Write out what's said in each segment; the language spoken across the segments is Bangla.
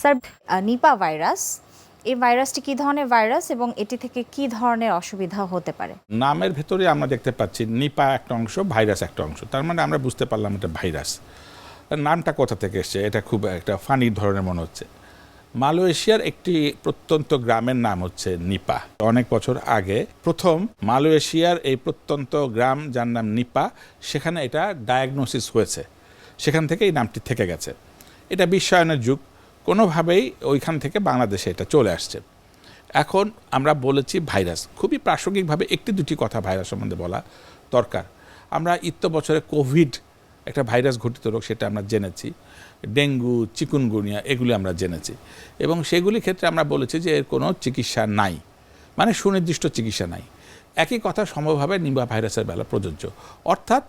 স্যার, নিপা ভাইরাস, এই ভাইরাসটি কি ধরনের ভাইরাস এবং এটি থেকে কি ধরনের অসুবিধা হতে পারে? নামের ভেতরে আমরা দেখতে পাচ্ছি নিপা একটা অংশ, ভাইরাস একটা অংশ। তার মানে আমরা বুঝতে পারলাম এটা ভাইরাস। নামটা কোথা থেকে এসছে এটা খুব একটা ফানি ধরনের মনে হচ্ছে। মালয়েশিয়ার একটি প্রত্যন্ত গ্রামের নাম হচ্ছে নিপা। অনেক বছর আগে প্রথম মালয়েশিয়ার এই প্রত্যন্ত গ্রাম যার নাম নিপা, সেখানে এটা ডায়াগনোসিস হয়েছে, সেখান থেকে এই নামটি থেকে গেছে। এটা বিশ্বায়নের যুগ, কোনোভাবেই ওইখান থেকে বাংলাদেশে এটা চলে আসছে। এখন আমরা বলেছি ভাইরাস, খুবই প্রাসঙ্গিকভাবে একটি দুটি কথা ভাইরাস সম্বন্ধে বলা দরকার। আমরা বছরে কোভিড একটা ভাইরাস ঘটিত রোগ, সেটা আমরা জেনেছি। ডেঙ্গু, চিকুনগুনিয়া এগুলি আমরা জেনেছি, এবং সেগুলির ক্ষেত্রে আমরা বলেছি যে এর কোনো চিকিৎসা নাই, মানে সুনির্দিষ্ট চিকিৎসা নাই। একই কথা সম্ভবভাবে নিপা ভাইরাসের বেলা প্রযোজ্য। অর্থাৎ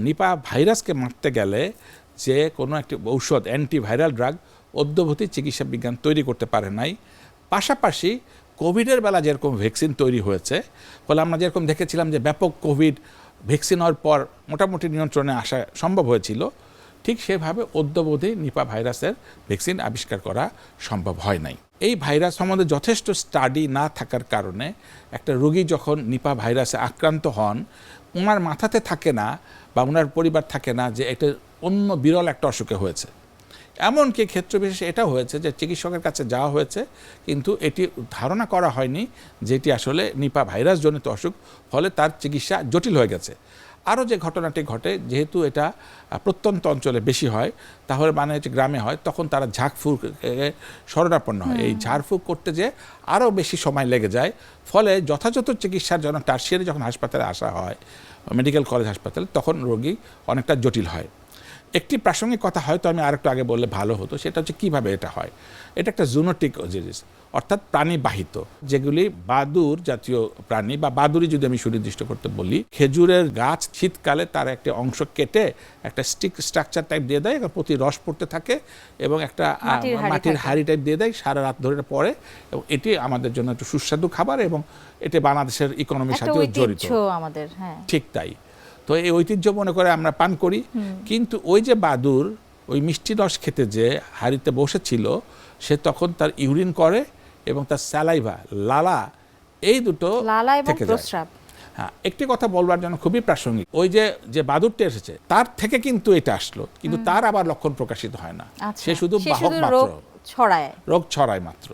নিপা ভাইরাসকে মারতে গেলে যে কোনো একটি ঔষধ, অ্যান্টিভাইরাল ড্রাগ অদ্যবধি চিকিৎসা বিজ্ঞান তৈরি করতে পারে নাই। পাশাপাশি কোভিডের বেলা যেরকম ভ্যাকসিন তৈরি হয়েছে, ফলে আমরা যেরকম দেখেছিলাম যে ব্যাপক কোভিড ভ্যাকসিন হওয়ার পর মোটামুটি নিয়ন্ত্রণে আসা সম্ভব হয়েছিল, ঠিক সেভাবে অদ্যবধি নিপা ভাইরাসের ভ্যাকসিন আবিষ্কার করা সম্ভব হয় নাই। এই ভাইরাস সম্বন্ধে যথেষ্ট স্টাডি না থাকার কারণে একটা রোগী যখন নিপা ভাইরাসে আক্রান্ত হন, ওনার মাথাতে থাকে না বা ওনার পরিবার থাকে না যে এটা অন্য বিরল একটা অসুখে হয়েছে। এমনকি ক্ষেত্র বিশেষে এটা হয়েছে যে চিকিৎসকের কাছে যাওয়া হয়েছে, কিন্তু এটি ধারণা করা হয়নি যে এটি আসলে নিপা ভাইরাস জনিত অসুখ, ফলে তার চিকিৎসা জটিল হয়ে গেছে। আরও যে ঘটনাটি ঘটে, যেহেতু এটা প্রত্যন্ত অঞ্চলে বেশি হয়, তাহলে মানে হচ্ছে গ্রামে হয়, তখন তারা ঝাঁকফুঁক শরণাপন্ন হয়। এই ঝাড়ফুঁক করতে যে আরও বেশি সময় লেগে যায়, ফলে যথাযথ চিকিৎসার জন্য টারশিয়ারি যখন হাসপাতালে আসা হয়, মেডিকেল কলেজ হাসপাতালে, তখন রোগী অনেকটা জটিল হয়। একটি প্রাসঙ্গিক কথা হয়তো আমি আরেকটু আগে বললে ভালো হতো, সেটা হচ্ছে কীভাবে এটা হয়। এটা একটা জুনোটিক জিনিস, অর্থাৎ প্রাণীবাহিত, যেগুলি বাদুর জাতীয় প্রাণী বা বাদুড়ি যদি আমি সুনির্দিষ্ট করতে বলি, খেজুরের গাছ শীতকালে তার একটা অংশ কেটে একটা স্ট্রাকচার টাইপ দিয়ে দেয়, প্রতি রস পড়তে থাকে, এবং একটা মাটির হাঁড়ি টাইপ দিয়ে দেয়, সারা রাত ধরে পড়ে, এবং এটি আমাদের জন্য একটু সুস্বাদু খাবার, এবং এটি বাংলাদেশের ইকোনমির সাথেও জড়িত। ঠিক তাই। তো এই ঐতিহ্য মনে করে আমরা পান করি, কিন্তু ওই যে বাদুর ওই মিষ্টি রস খেতে যে হাঁড়িতে বসেছিল, সে তখন তার ইউরিন করে এবং তার স্যালাইভা, লালা, এই দুটো থেকে যায়। হ্যাঁ, একটি কথা বলবার জন্য খুবই প্রাসঙ্গিক, ওই যে বাদুরটা এসেছে তার থেকে কিন্তু এটা আসলো, কিন্তু তার আবার লক্ষণ প্রকাশিত হয় না, সে শুধু বাহক মাত্র, রোগ ছড়ায় মাত্র।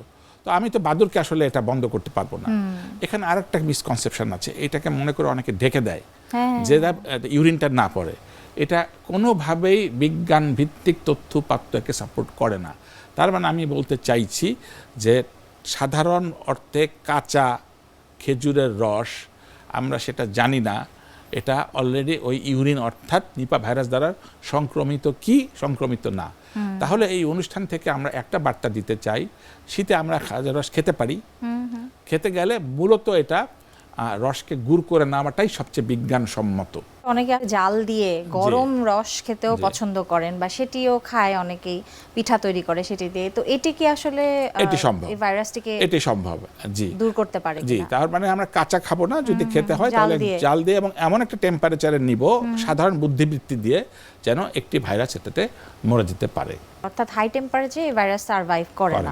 তো আমি তো বাদুরকে আসলে এটা বন্ধ করতে পারবো না। এখানে আরেকটা মিসকনসেপশন আছে, এটাকে মনে করে অনেকে ঢেকে দেয় যে ইউরিনটা না পড়ে। এটা কোনোভাবেই বিজ্ঞান ভিত্তিক তথ্যপাত্রকে সাপোর্ট করে না। তার মানে আমি বলতে চাইছি যে সাধারণ অর্থে কাঁচা খেজুরের রস, আমরা সেটা জানি না এটা অলরেডি ওই ইউরিন অর্থাৎ নিপা ভাইরাস দ্বারা সংক্রমিত কি সংক্রমিত না। তাহলে এই অনুষ্ঠান থেকে আমরা একটা বার্তা দিতে চাই, শীতে আমরা খাজা রস খেতে পারি, খেতে গেলে মূলত এটা রসকে গুড় করে নেওয়াটাই সবচেয়ে বিজ্ঞানসম্মত। অনেকে জাল দিয়ে গরম রস খেতেও পছন্দ করেন, বা সেটিও খায়, অনেকেই পিঠা তৈরি করে সেটি দিয়ে। তো এটি কি আসলে এটি সম্ভব, এই ভাইরাসটিকে এটি সম্ভব জি দূর করতে পারে? জি, তার মানে আমরা কাঁচা খাবো না, যদি খেতে হয় তাহলে জাল দিয়ে, এবং এমন একটা টেম্পারেচারে নিব সাধারণ বুদ্ধিবৃত্তি দিয়ে, যেন একটি ভাইরাস এটাতে মরে যেতে পারে। অর্থাৎ হাই টেম্পারেচারে এই ভাইরাস সারভাইভ করে না।